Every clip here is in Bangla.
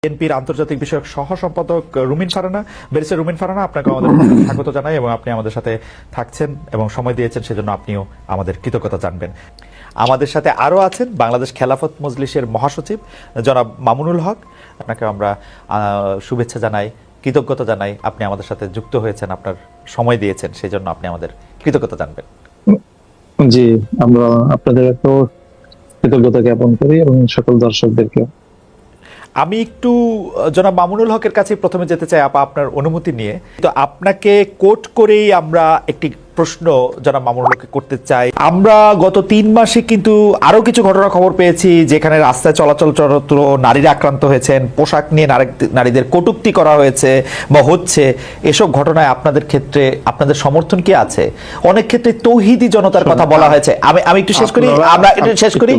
বিএনপির আন্তর্জাতিক বিষয়ক সহ সম্পাদক রুমিন ফারহানা, ব্যারিস্টার রুমিন ফারহানা, আপনাকে আমাদের স্বাগত জানাই এবং আপনি আমাদের সাথে থাকছেন এবং সময় দিয়েছেন, সেজন্য আপনিও আমাদের কৃতজ্ঞতা জানবেন। আমাদের সাথে আরও আছেন বাংলাদেশ খেলাফত মজলিসের মহাসচিব জনাব মামুনুল হক। আপনাকে আমরা শুভেচ্ছা জানাই, কৃতজ্ঞতা জানাই, আপনি আমাদের সাথে যুক্ত হয়েছেন, আপনার সময় দিয়েছেন, সেই জন্য আপনি আমাদের কৃতজ্ঞতা জানবেন। জি, আমরা আপনাদের একটু কৃতজ্ঞতা জ্ঞাপন করি এবং সকল দর্শকদেরকে। আমি একটু জনাব মামুনুল হকের কাছে প্রথমে যেতে চাই আপনার অনুমতি নিয়ে। তো আপনাকে কোট করেই আমরা একটি প্রশ্ন জনাব মামুনুল হককে করতে চাই। আমরা গত 3 মাসে কিন্তু আরো কিছু ঘটনার খবর পেয়েছি যেখানে রাস্তায় চলাচলরত নারীরা আক্রান্ত হয়েছেন, পোশাক নিয়ে নারীদের কটূক্তি করা হয়েছে বা হচ্ছে। এসব ঘটনায় আপনাদের ক্ষেত্রে আপনাদের সমর্থন কি আছে? অনেক ক্ষেত্রে তৌহিদি জনতার কথা বলা হয়েছে। আমি একটু শেষ করি, আমরা একটু শেষ করি।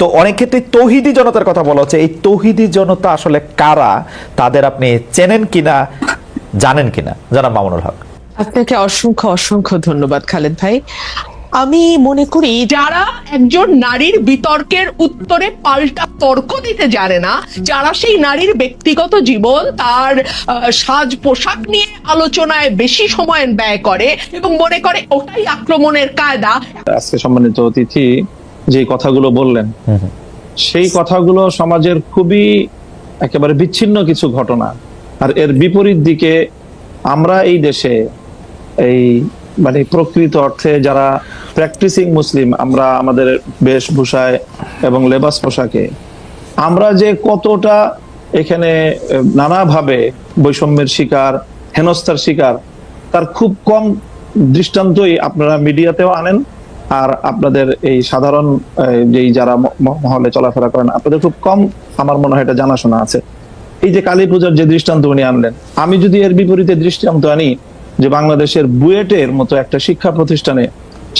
তো অনেক ক্ষেত্রে তৌহিদি জনতার কথা বলা হচ্ছে। এই তৌহিদি জনতা আসলে কারা? তাদের আপনি চেনেন কিনা, জানেন কিনা জনাব মামুনুল হক? আপনাকে অসংখ্য অসংখ্য ধন্যবাদ খালেদ ভাই। আমি মনে করি যারা একজন নারীর বিতর্কের উত্তরে পাল্টা তর্ক দিতে জানে না, যারা সেই নারীর ব্যক্তিগত জীবন, তার সাজ পোশাক নিয়ে আলোচনায় বেশি সময় ব্যয় করে এবং মনে করে ওটাই আক্রমণের কায়দা। আজকে সম্মানিত অতিথি যে কথাগুলো বললেন, সেই কথাগুলো সমাজের খুবই একেবারে বিচ্ছিন্ন কিছু ঘটনা। আর এর বিপরীত দিকে আমরা এই দেশে এই মানে প্রকৃত অর্থে যারা প্র্যাকটিসিং মুসলিম, আমরা আমাদের বেশভূষায় এবং লেবাস পোশাকে আমরা যে কতটা এখানে নানাভাবে বৈষম্যের শিকার, হেনস্থার শিকার, তার খুব কম দৃষ্টান্তই আপনারা মিডিয়াতেও আনেন। আর আপনাদের এই সাধারণ যেই যারা মহলে চলাফেরা করেন, আপনাদের খুব কম আমার মনে হয় এটা জানাশোনা আছে। এই যে কালী পূজার যে দৃষ্টান্ত উনি আনলেন, আমি যদি এর বিপরীতে দৃষ্টান্ত আনি যে বাংলাদেশের বুয়েটের মতো একটা শিক্ষা প্রতিষ্ঠানে,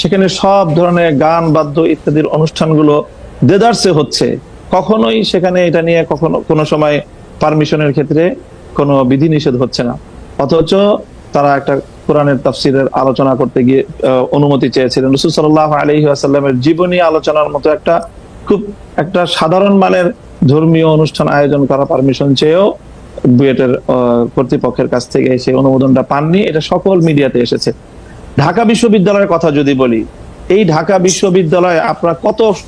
সেখানে সব ধরনের গান বাদ্য ইত্যাদির অনুষ্ঠানগুলো দেদারসে হচ্ছে, কখনোই সেখানে এটা নিয়ে কোনো সময় পারমিশনের ক্ষেত্রে কোনো বিধিনিষেধ হচ্ছে না, অথচ তারা একটা কোরআনের তাফসিরের আলোচনা করতে গিয়ে অনুমতি চেয়েছিলেন। রাসূল সাল্লাল্লাহু আলাইহি ওয়াসাল্লামের জীবনী আলোচনার মতো খুব একটা সাধারণ মানের ধর্মীয় অনুষ্ঠান আয়োজন করা পারমিশন চেয়েও বুয়েটের কর্তৃপক্ষের কাছ থেকে সেই অনুমোদনটা পাননি। এটা সকল মিডিয়াতে এসেছে। ঢাকা বিশ্ববিদ্যালয়ের কথা যদি বলি, এই ঢাকা বিশ্ববিদ্যালয়ে আপনারা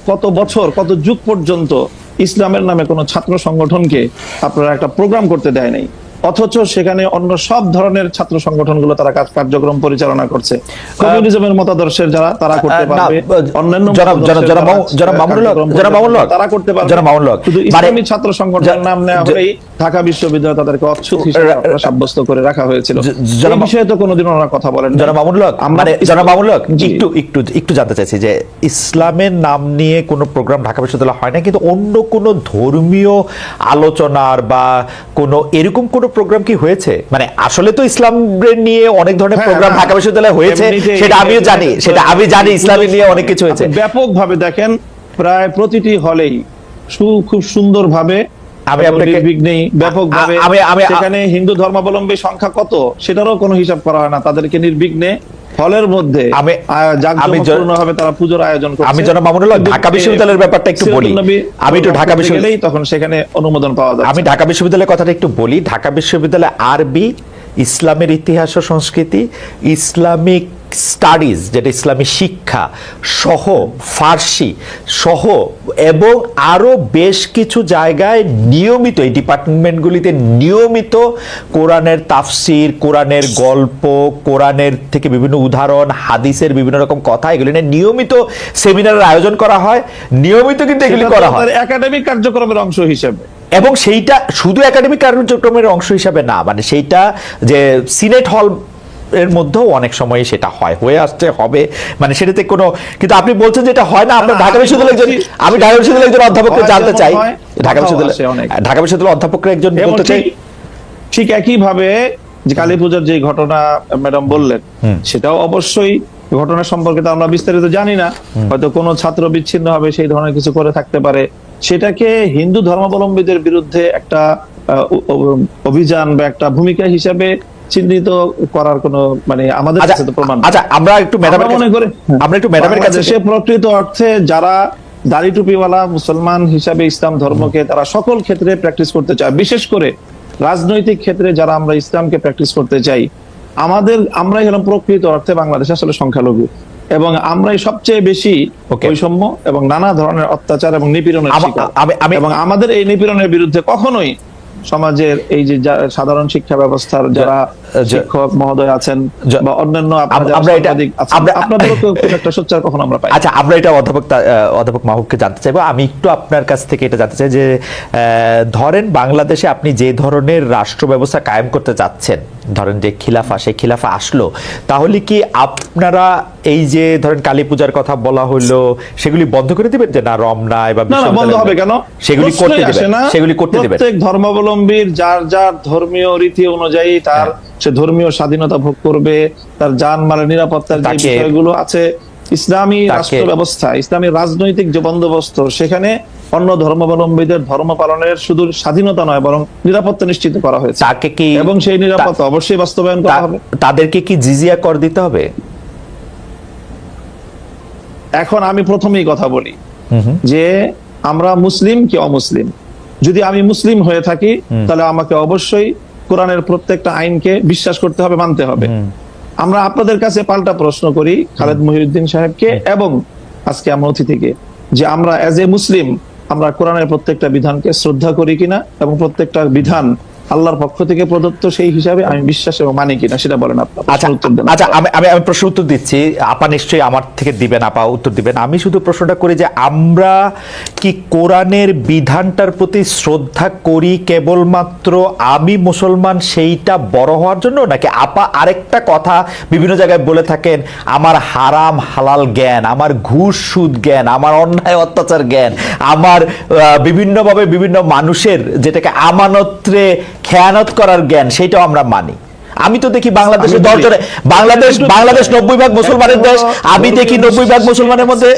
কত বছর, কত যুগ পর্যন্ত ইসলামের নামে কোনো ছাত্র সংগঠনকে আপনারা একটা প্রোগ্রাম করতে দেয় নাই, অথচ সেখানে অন্য সব ধরনের ছাত্র সংগঠনগুলো তারা কার্যক্রম পরিচালনা করছে। কমিউনিজমের মতাদর্শের যারা, তারা করতে পারবে, অন্যান্য তারা করতে পারবে। শুধু ইসলামী ছাত্র সংগঠনের নাম নেওয়া হলেই ঢাকা বিশ্ববিদ্যালয় তাদেরকে অচ্ছুত হিসেবে সাব্যস্ত করে রাখা হয়েছিল। এই বিষয়ে তো কোনোদিন ওনারা কথা বলেন। জনাব মামুনুল হক, একটু জানতে চাইছি যে ইসলামের নাম নিয়ে কোনো প্রোগ্রাম ঢাকা বিশ্ববিদ্যালয় হয় না, কিন্তু অন্য কোনো ধর্মীয় আলোচনার বা কোনো এরকম কোনো প্রোগ্রাম কি হয়েছে? মানে আসলে তো ইসলাম নিয়ে অনেক ধরনের প্রোগ্রাম ঢাকা বিশ্ববিদ্যালয়ে হয়েছে, সেটা আমিও জানি, ইসলামের নিয়ে অনেক কিছু হয়েছে। ব্যাপকভাবে দেখেন, প্রায় প্রতিটি হলেই খুব সুন্দরভাবে ব্যাপকভাবে সেখানে হিন্দু ধর্মাবলম্বী সংখ্যা কত সেটারও কোনো হিসাব করা হয় না। তাদেরকে নির্বিঘ্নে হলের মধ্যে জাঁকজমকপূর্ণভাবে তারা পূজার আয়োজন করছে। আমি জনাব মামুনুল হক ঢাকা বিশ্ববিদ্যালয়ের ব্যাপারটা একটু বলি। আমি একটু ঢাকা বিশ্ববিদ্যালয়ে তখন সেখানে অনুমোদন পাওয়া যায়। আমি ঢাকা বিশ্ববিদ্যালয়ের কথাটা একটু বলি। ঢাকা বিশ্ববিদ্যালয় আরবি, ইসলামের ইতিহাস ও সংস্কৃতি, ইসলামিক স্টাডিজ যেটা ইসলামী শিক্ষা সহ, ফার্সি সহ এবং আরো বেশ কিছু জায়গায় নিয়মিত এই ডিপার্টমেন্টগুলিতে নিয়মিত কোরআনের তাফসির, কোরআনের গল্প, কোরআনের থেকে বিভিন্ন উদাহরণ, হাদিসের বিভিন্ন রকম কথা, এগুলি নিয়ে নিয়মিত সেমিনারের আয়োজন করা হয়। নিয়মিত কিন্তু এগুলি করা হয় একাডেমিক কার্যক্রমের অংশ হিসেবে, এবং সেইটা শুধু একাডেমিক কার্যক্রমের অংশ হিসাবে না, মানে সেইটা যে সিনেট হল এর মধ্যেও অনেক সময় সেটা হয়ে আসছে, হবে, মানে সেটাতে কোনো, কিন্তু আপনি বলছেন যে এটা হয় না। আমরা ঢাকা বিশ্ববিদ্যালয়ের আমি ঢাকা বিশ্ববিদ্যালয়ের একজন অধ্যাপককে জানতে চাই, ঢাকা বিশ্ববিদ্যালয়ের অধ্যাপককে একজন বলতে চাই, ঠিক একইভাবে যে কালী পূজার যে ঘটনা ম্যাডাম বললেন, সেটাও অবশ্যই ঘটনা সম্পর্কে তো আমরা বিস্তারিত জানি না, হয়তো কোনো ছাত্র বিচ্ছিন্ন হবে সেই ধরনের কিছু করে থাকতে পারে। সেটাকে হিন্দু ধর্মাবলম্বীদের বিরুদ্ধে একটা অভিযান বা একটা ভূমিকা হিসাবে চিহ্নিত করার কোনো মানে আমাদের কাছে তো প্রমাণ। আচ্ছা, আমরা একটু ম্যাডামের কাছে প্রকৃত অর্থে যারা দাড়ি টুপিওয়ালা মুসলমান হিসাবে ইসলাম ধর্মকে তারা সকল ক্ষেত্রে প্র্যাকটিস করতে চায়, বিশেষ করে রাজনৈতিক ক্ষেত্রে যারা আমরা ইসলামকে প্র্যাকটিস করতে চাই, আমরাই হলাম প্রকৃত অর্থে বাংলাদেশে আসলে সংখ্যালঘু, এবং আমরাই সবচেয়ে বেশি বৈষম্য এবং নানা ধরনের অত্যাচার এবং নিপীড়নের শিকার। এবং আমাদের এই নিপীড়নের বিরুদ্ধে কখনোই সমাজের এই যে সাধারণ শিক্ষা ব্যবস্থার যারা শিক্ষক মহোদয় আছেন বা অন্যান্য আপনাদেরও খুব একটা সোচ্চার কখনো আমরা পাই। আচ্ছা, আমরা এটা অধ্যাপক মাহবুবকে জানতে চাইবো। আমি একটু আপনার কাছ থেকে এটা জানতে চাই যে ধরেন বাংলাদেশে আপনি যে ধরনের রাষ্ট্র ব্যবস্থা কায়েম করতে চাচ্ছেন, ধরেন যে খিলাফা, সেই খিলাফা আসলো, তাহলে কি আপনারা এই যে ধরেন কালী পূজার কথা বলা হলো সেগুলি বন্ধ করে দিবেন? যে না, রমনায় বা বন্ধ হবে কেন, সেগুলি করতে দিবেন? সেগুলি করতে দিবেন। প্রত্যেক ধর্মাবলম্বীর যার যার ধর্মীয় রীতি অনুযায়ী তার সে ধর্মীয় স্বাধীনতা ভোগ করবে, তার জানমালের নিরাপত্তার যে বিষয়গুলো আছে ইসলামী রাষ্ট্র ব্যবস্থা, ইসলামী রাজনৈতিক যে বন্দোবস্ত, সেখানে অন্য ধর্মাবলম্বীদের ধর্ম পালনের শুধু স্বাধীনতা নয় বরং নিরাপত্তা নিশ্চিত করা হয়েছে, এবং সেই নিরাপত্তা অবশ্যই বাস্তবায়ন করা হবে। তাদেরকে কি জিজিয়া কর দিতে হবে? এখন আমি প্রথমেই কথা বলি যে আমরা মুসলিম কি অমুসলিম। যদি আমি মুসলিম হয়ে থাকি তাহলে আমাকে অবশ্যই কোরআনের প্রত্যেকটা আইনকে বিশ্বাস করতে হবে, মানতে হবে। আমরা আপনাদের কাছে পাল্টা প্রশ্ন করি খালেদ মহিউদ্দিন সাহেবকে এবং আজকে আমার অতিথিকে, যে আমরা এজ এ মুসলিম আমরা কোরআনের প্রত্যেকটা বিধানকে শ্রদ্ধা করি কিনা এবং প্রত্যেকটা বিধান আল্লাহর পক্ষ থেকে প্রদত্ত সেই হিসাবে আমি বিশ্বাস এবং মানি কিনা, সেটা বলেন আপনারা। আচ্ছা, আমি প্রশ্ন উত্তর দিচ্ছি, আপা নিশ্চয়ই আমার থেকে দিবেন, আপা উত্তর দিবেন। আমি শুধু প্রশ্নটা করি যে আমরা কি কোরআনের বিধানটার প্রতি শ্রদ্ধা করি কেবলমাত্র আমি মুসলমান সেইটা বড় হওয়ার জন্য, নাকি আপা আরেকটা কথা বিভিন্ন জায়গায় বলে থাকেন, আমার হারাম হালাল জ্ঞান, আমার ঘুষ সুদ জ্ঞান, আমার অন্যায় অত্যাচার জ্ঞান, আমার বিভিন্নভাবে বিভিন্ন মানুষের যেটাকে আমানতরে খেয়ানত করার জ্ঞান, সেটাও আমরা মানি? আমি তো দেখি বাংলাদেশে বাংলাদেশ 90 ভাগ মুসলমানের দেশ, আমি দেখি 90 ভাগ মুসলমানের মধ্যে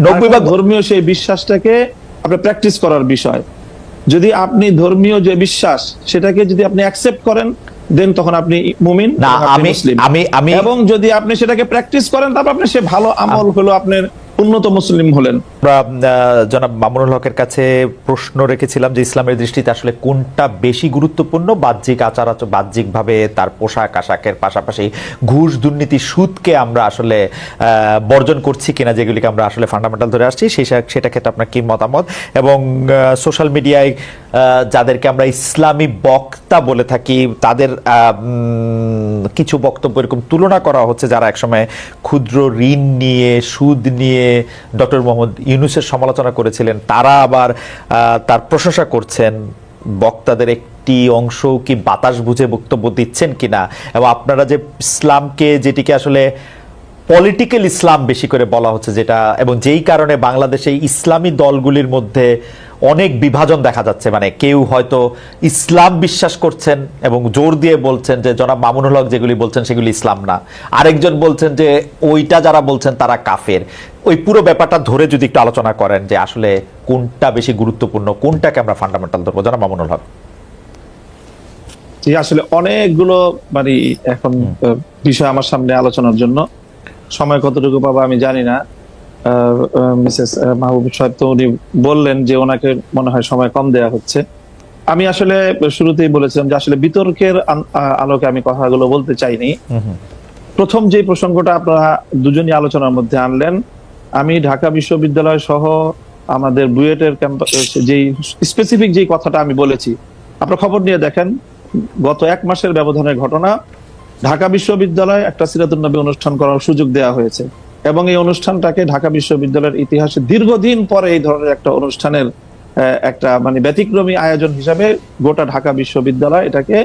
90 ভাগ ধর্মীয় সেই বিশ্বাসটাকে আপনি প্র্যাকটিস করার বিষয়। যদি আপনি ধর্মীয় যে বিশ্বাস সেটাকে যদি আপনি অ্যাকসেপ্ট করেন, দেন তখন আপনি মুমিন না, আমি এবং যদি আপনি সেটাকে প্র্যাকটিস করেন তারপর আপনি সে ভালো আমল হলো আপনার উন্নত মুসলিম হলেন। জনাব মামুনুল হকের কাছে প্রশ্ন রেখেছিলাম যে ইসলামের দৃষ্টিতে আসলে কোনটা বেশি গুরুত্বপূর্ণ, বাহ্যিক বাহ্যিকভাবে তার পোশাক আশাকের পাশাপাশি ঘুষ দুর্নীতি সুদকে আমরা আসলে বর্জন করছি কিনা, যেগুলিকে আমরা আসলে ফান্ডামেন্টাল ধরে আসছি, সেটা ক্ষেত্রে আপনার কি মতামত, এবং সোশ্যাল মিডিয়ায় যাদেরকে আমরা ইসলামী বক্তা বলে থাকি তাদের কিছু বক্তব্য এরকম তুলনা করা হচ্ছে যারা একসময় ক্ষুদ্র ঋণ নিয়ে সুদ নিয়ে ডক্টর মোহাম্মদ ইউনূসের সমালোচনা করেছিলেন, তারা আবার তার প্রশংসা করছেন। বক্তাদের একটি অংশ কি বাতাস বুঝে বক্তব্য দিচ্ছেন কিনা, এবং আপনারা যে ইসলামকে যেটিকে আসলে পলিটিক্যাল ইসলাম বেশি করে বলা হচ্ছে যেটা, এবং যেই কারণে বাংলাদেশে ইসলামী দলগুলির মধ্যে অনেক বিভাজন দেখা যাচ্ছে, মানে কেউ হয়তো ইসলাম বিশ্বাস করছেন এবং জোর দিয়ে বলছেন যে জনাব মামুনুল হক যেগুলি বলছেন সেগুলি ইসলাম না, আরেকজন বলছেন যে ওইটা যারা বলছেন তারা কাফের। ওই পুরো ব্যাপারটা ধরে যদি একটু আলোচনা করেন যে আসলে কোনটা বেশি গুরুত্বপূর্ণ, কোনটাকে আমরা ফান্ডামেন্টাল ধরবো, জনাব মামুনুল হক। আসলে অনেকগুলো মানে এখন বিষয় আমার সামনে আলোচনার জন্য, সময় কতটুকু পাবো আমি জানি না। মিসেস মাহবুব সাহেব তো উনি বললেন যে ওনাকে মনে হয় সময় কম দেয়া হচ্ছে। আমি আসলে শুরুতেই বলেছিলাম যে আসলে বিতর্কের আলোকে আমি কথাগুলো বলতে চাইনি। প্রথম যে প্রসঙ্গটা আপনারা দুজনই আলোচনার মধ্যে আনলেন, আমি ঢাকা বিশ্ববিদ্যালয় সহ আমাদের বুয়েটের ক্যাম্পাস যেই স্পেসিফিক যেই কথাটা আমি বলেছি, আপনারা খবর নিয়ে দেখেন, গত 1 মাসের ব্যবধানের ঘটনা। ঢাকা বিশ্ববিদ্যালয়ে একটা সিরাতুন নবী অনুষ্ঠান করার সুযোগ দেওয়া হয়েছে, এবং এই অনুষ্ঠানটাকে ঢাকা বিশ্ববিদ্যালয়ের ইতিহাসে দীর্ঘদিন পরে এই ধরনের একটা অনুষ্ঠানের একটা মানে ব্যতিক্রমী আয়োজন হিসাবে গোটা ঢাকা বিশ্ববিদ্যালয় এটাকে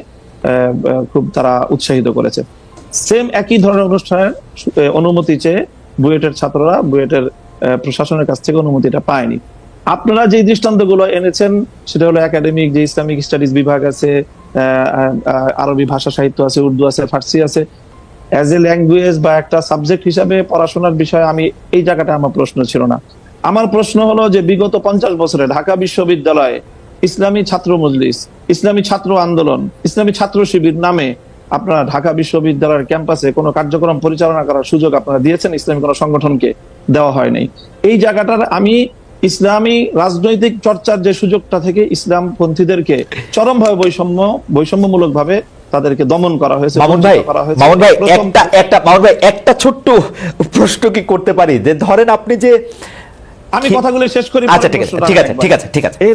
খুব তারা উৎসাহিত করেছে। সেম একই ধরনের অনুষ্ঠানের অনুমতি চেয়ে বুয়েটের ছাত্ররা বুয়েটের প্রশাসনের কাছ থেকে অনুমতিটা পায়নি। আপনারা যে দৃষ্টান্তগুলো এনেছেন সেটা হলো একাডেমিক যে ইসলামিক স্টাডিজ বিভাগ আছে, আরবি ভাষা সাহিত্য আছে, উর্দু আছে, ফার্সি আছে, অ্যাজ এ ল্যাঙ্গুয়েজ বা একটা সাবজেক্ট হিসাবে পড়াশোনার বিষয়ে আমি এই জায়গাটা আমার প্রশ্ন ছিল না। আমার প্রশ্ন হলো যে বিগত 50 বছরে ঢাকা বিশ্ববিদ্যালয়ে ইসলামী ছাত্র মজলিস, ইসলামী ছাত্র আন্দোলন, ইসলামী ছাত্র শিবির নামে আপনারা ঢাকা বিশ্ববিদ্যালয়ের ক্যাম্পাসে কোনো কার্যক্রম পরিচালনা করার সুযোগ আপনারা দিয়েছেন, ইসলামী কোনো সংগঠনকে দেওয়া হয় নাই। এই জায়গাটার আমি ইসলামী রাজনৈতিক চর্চার যে সুযোগটা থেকে ইসলামপন্থীদেরকে চরমভাবে বৈষম্যমূলক ভাবে তাদেরকে দমন করা হয়েছে। মামুন ভাই একটা ছোট্ট প্রশ্ন কি করতে পারি, যে ধরেন আপনি যে আমি কথাগুলো শেষ করি। আচ্ছা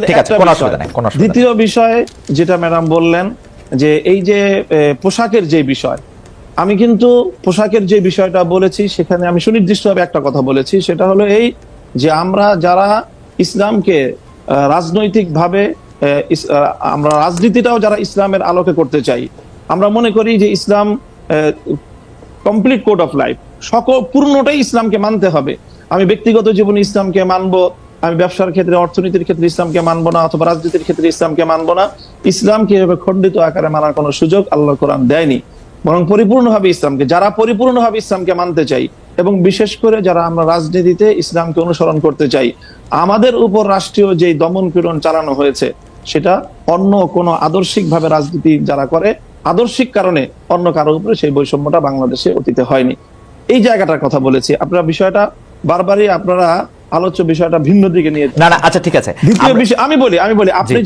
ঠিক আছে কোনো অসুবিধা নাই। দ্বিতীয় বিষয় যেটা ম্যাডাম বললেন যে এই যে পোশাকের যে বিষয়, আমি কিন্তু পোশাকের যে বিষয়টা বলেছি সেখানে আমি সুনির্দিষ্টভাবে একটা কথা বলেছি, সেটা হলো এই যে আমরা যারা ইসলামকে রাজনৈতিকভাবে আমরা রাজনীতিটাও যারা ইসলামের আলোকে করতে চাই, আমরা মনে করি যে ইসলাম কমপ্লিট কোড অফ লাইফ, সকল পূর্ণটাই ইসলামকে মানতে হবে। আমি ব্যক্তিগত জীবনে ইসলামকে মানবো, আমি ব্যবসার ক্ষেত্রে অর্থনীতির ক্ষেত্রে ইসলামকে মানবো না, অথবা রাজনীতির ক্ষেত্রে ইসলামকে মানবো না। ইসলামকে এভাবে খণ্ডিত আকারে মানার কোনো সুযোগ আল্লাহর কোরআন দেয়নি, বরং পরিপূর্ণভাবে ইসলামকে, যারা পরিপূর্ণভাবে ইসলামকে মানতে চাই এবং বিশেষ করে যারা আমরা রাজনীতিতে ইসলামকে অনুসরণ করতে চাই, আমাদের উপর রাষ্ট্রীয় যে দমন পীড়ন চালানো হয়েছে সেটা অন্য কোনো আদর্শিকভাবে রাজনীতি যারা করে, আদর্শিক কারণে অন্য কারোর উপরে সেই বৈষম্যটা বাংলাদেশে অতীতে হয়নি। এই জায়গাটার কথা বলেছি। আপনারা বিষয়টা বারবারই আপনারা আলোচ্য বিষয়টা ভিন্ন দিকে নিয়ে না আচ্ছা ঠিক আছে। দ্বিতীয় বিষয় আমি বলি আপনি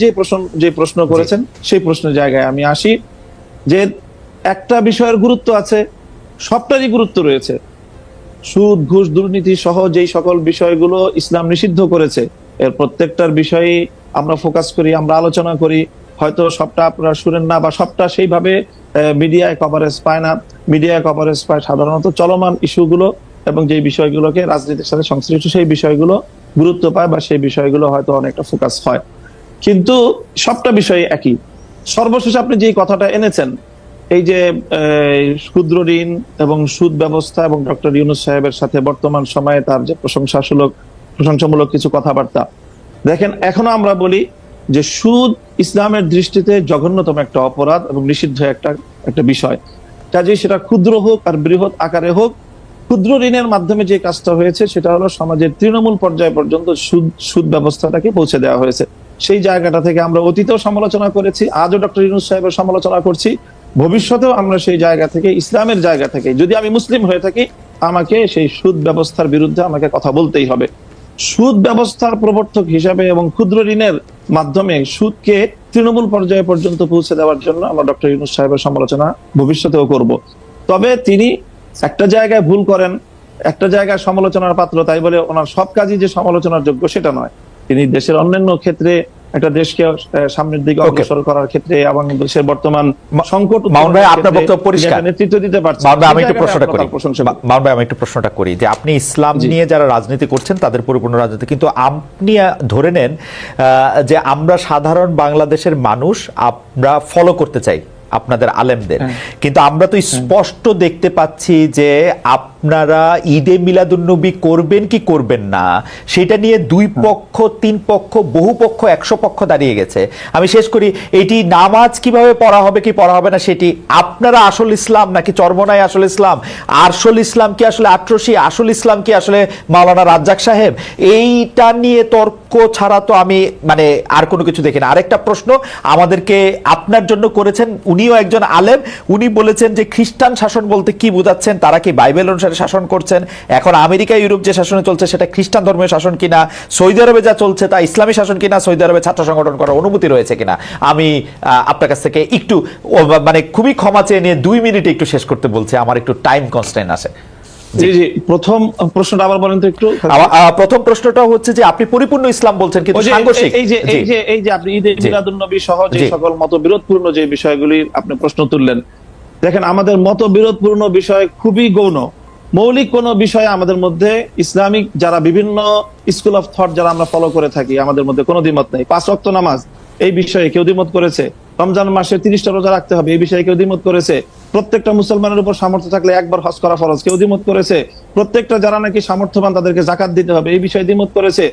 যে প্রশ্ন করেছেন সেই প্রশ্নের জায়গায় আমি আসি, যে একটা বিষয়ের গুরুত্ব আছে, সবটারই গুরুত্ব রয়েছে। সুদ, ঘুষ, দুর্নীতি সহ যেই সকল বিষয়গুলো ইসলাম নিষিদ্ধ করেছে, এর প্রত্যেকটার বিষয়ে আমরা ফোকাস করি, আমরা আলোচনা করি। হয়তো সবটা আপনারা শুনেন না বা সবটা সেইভাবে মিডিয়ায় কভারেজ পায় না। মিডিয়ায় কভারেজ পায় সাধারণত চলমান ইস্যুগুলো এবং যে বিষয়গুলোকে রাজনীতির সাথে সংশ্লিষ্ট সেই বিষয়গুলো গুরুত্ব পায় বা সেই বিষয়গুলো হয়তো অনেকটা ফোকাস হয়, কিন্তু সবটা বিষয় একই। সর্বশেষ আপনি যে কথাটা এনেছেন, এই যে ক্ষুদ্র ঋণ এবং সুদ ব্যবস্থা এবং ডক্টর ইউনূস সাহেবের সাথে বর্তমান সময়ে তার যে প্রশংসামূলক কিছু কথাবার্তা, দেখেন এখনো আমরা বলি যে সুদ ইসলামের দৃষ্টিতে জঘন্যতম একটা অপরাধ এবং নিষিদ্ধ একটা বিষয়। কাজেই সেটা ক্ষুদ্র হোক আর বৃহৎ আকারে হোক, ক্ষুদ্র ঋণের মাধ্যমে যে কাজটা হয়েছে সেটা হলো সমাজের তৃণমূল পর্যায় পর্যন্ত সুদ ব্যবস্থাটাকে পৌঁছে দেওয়া হয়েছে। সেই জায়গাটা থেকে আমরা অতীতেও সমালোচনা করেছি, আজও ডক্টর ইউনূস সাহেবের সমালোচনা করছি, ভবিষ্যতেও আমরা সেই জায়গা থেকে, ইসলামের জায়গা থেকে, যদি আমি মুসলিম হয়ে থাকি আমাকে সেই সুদ ব্যবস্থার বিরুদ্ধে আমাকে কথা বলতেই হবে। সুদ ব্যবস্থার প্রবর্তক হিসাবে এবং ক্ষুদ্র ঋণের মাধ্যমে সুদকে তৃণমূল পর্যায়ে পর্যন্ত পৌঁছে দেওয়ার জন্য আমরা ডক্টর ইউনূস সাহেবের সমালোচনা ভবিষ্যতেও করব। তবে তিনি একটা জায়গায় ভুল করেন, একটা জায়গায় সমালোচনার পাত্র, তাই বলে ওনার সব কাজই যে সমালোচনার যোগ্য সেটা নয়। তিনি দেশের অন্যান্য ক্ষেত্রে একটা দেশকে সামনের দিকে অগ্রসর করার ক্ষেত্রে এবং দেশের বর্তমান সংকট নেতৃত্ব দিতে পারছেন। আমি একটু প্রশ্নটা করি যে আপনি ইসলাম নিয়ে যারা রাজনীতি করছেন তাদের পরিপূর্ণ রাজনীতি, কিন্তু আপনি ধরে নেন যে আমরা সাধারণ বাংলাদেশের মানুষ আমরা ফলো করতে চাই আপনাদের আলেমদের, কিন্তু আমরা তো স্পষ্ট দেখতে পাচ্ছি যে আপনারা ঈদে মিলাদুন্নবী করবেন কি করবেন না সেটা নিয়ে দুই পক্ষ, তিন পক্ষ, বহু পক্ষ, 100 পক্ষ দাঁড়িয়ে গেছে। আমি শেষ করি, এটি নামাজ কিভাবে পড়া হবে কি পড়া হবে না সেটি আপনারা আসল ইসলাম নাকি চরমনাই আসল ইসলাম, আসল ইসলাম কি আসলে আটরশি, আসল ইসলাম কি আসলে মাওলানা রাজ্জাক সাহেব, এইটা নিয়ে তর্ক ছাড়া তো আমি আর কোনো কিছু দেখি না। আরেকটা প্রশ্ন আমাদেরকে আপনার জন্য করেছেন, উনিও একজন আলেম, উনি বলেছেন যে খ্রিস্টান শাসন বলতে কি বোঝাচ্ছেন, তারা কি বাইবেল অনুসারে শাসন করছেন, এখন আমেরিকা ইউরোপ যে শাসনে চলছে সেটা খ্রিস্টান ধর্মীয় শাসন কিনা, সৌদি আরবে যা চলছে তা ইসলামী শাসন কিনা, সৌদি আরবে ছাত্র সংগঠন করার অনুমতি রয়েছে কিনা। আমি আপনার কাছ থেকে একটু খুবই ক্ষমা চেয়ে নিয়ে 2 মিনিটে একটু শেষ করতে বলছি, আমার একটু টাইম কনস্ট্রেইন আছে। প্রথম প্রশ্নটা আবার বলেন তো একটু। প্রথম প্রশ্নটা হচ্ছে যে আপনি পরিপূর্ণ ইসলাম বলছেন কিন্তু সাংঘর্ষিক, এই যে আপনি ঈদে মিলাদুন্নবী সহ যে সকল মতবিরোধপূর্ণ যে বিষয়গুলি আপনি প্রশ্ন তুললেন, দেখেন আমাদের মতবিরোধপূর্ণ বিষয় খুবই গৌণ। মৌলিক কোন বিষয়ে আমাদের মধ্যে ইসলামিক যারা বিভিন্ন স্কুল অফ থট যারা আমরা ফলো করে থাকি, আমাদের মধ্যে কোনো দ্বিমত নেই। 5 ওয়াক্ত নামাজ এই বিষয়ে কেউ দ্বিমত করেছে, রমজান মাসে 30টা রোজা রাখতে হবে এই বিষয়ে কেউ দ্বিমত করেছে, প্রত্যেকটা মুসলমানের উপর সামর্থ্য থাকলে একবার হজ করা ফরজ কেউ দ্বিমত করেছে, প্রত্যেকটা যারা নাকি সামর্থ্যবান তাদেরকে যাকাত দিতে হবে এই বিষয়ে দ্বিমত করেছে,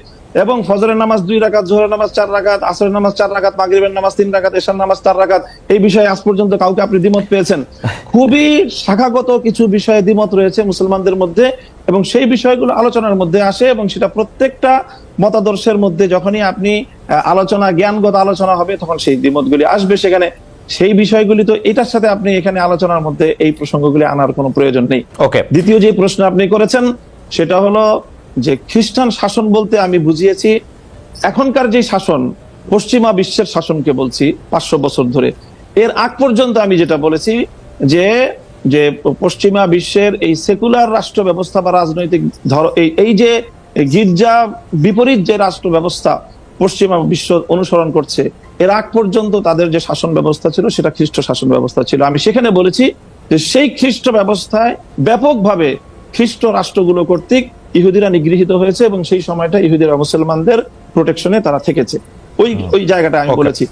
এবং ফজরের নামাজ 2 রাকাত, জোহরের নামাজ 4 রাকাত, আসরের নামাজ 4 রাকাত, মাগরিবের নামাজ 3 রাকাত, এশার নামাজ 4 রাকাত, এই বিষয়ে আজ পর্যন্ত কাউকে আপনি দ্বিমত পেয়েছেন? খুবই শাখাগত কিছু বিষয়ে দ্বিমত রয়েছে মুসলমানদের মধ্যে এবং সেই বিষয়গুলো আলোচনার মধ্যে আসে এবং সেটা প্রত্যেকটা মতাদর্শের মধ্যে যখনই আপনি আলোচনা, জ্ঞানগত আলোচনা হবে তখন সেই দ্বিমতগুলি আসবে সেখানে। সেই বিষয়গুলি তো এটার সাথে আপনি এখানে আলোচনার মধ্যে এই প্রসঙ্গগুলি আনার কোনো প্রয়োজন নেই। ওকে, দ্বিতীয় যে প্রশ্ন আপনি করেছেন সেটা হলো যে খ্রিস্টান শাসন বলতে আমি বুঝিয়েছি এখনকার যে শাসন, পশ্চিমা বিশ্বের শাসনকে বলছি 500 বছর ধরে। এর আগ পর্যন্ত আমি যেটা বলেছি যে যে পশ্চিমা বিশ্বের এই সেকুলার রাষ্ট্র ব্যবস্থা বা রাজনৈতিক এই যে গির্জা বিপরীত যে রাষ্ট্র ব্যবস্থা পশ্চিমা বিশ্ব অনুসরণ করছে, এর আগ পর্যন্ত তাদের যে শাসন ব্যবস্থা ছিল সেটা খ্রিস্ট শাসন ব্যবস্থা ছিল। আমি সেখানে বলেছি যে সেই খ্রিস্ট ব্যবস্থায় ব্যাপকভাবে খ্রিস্ট রাষ্ট্রগুলো কর্তৃক ইহুদিরা নিগৃহীত হয়েছে এবং সেই সময়টা ইহুদিরা মুসলমানদের প্রোটেকশনে তারা থেকেছে। ওই জায়গাটা আমি বলেছি।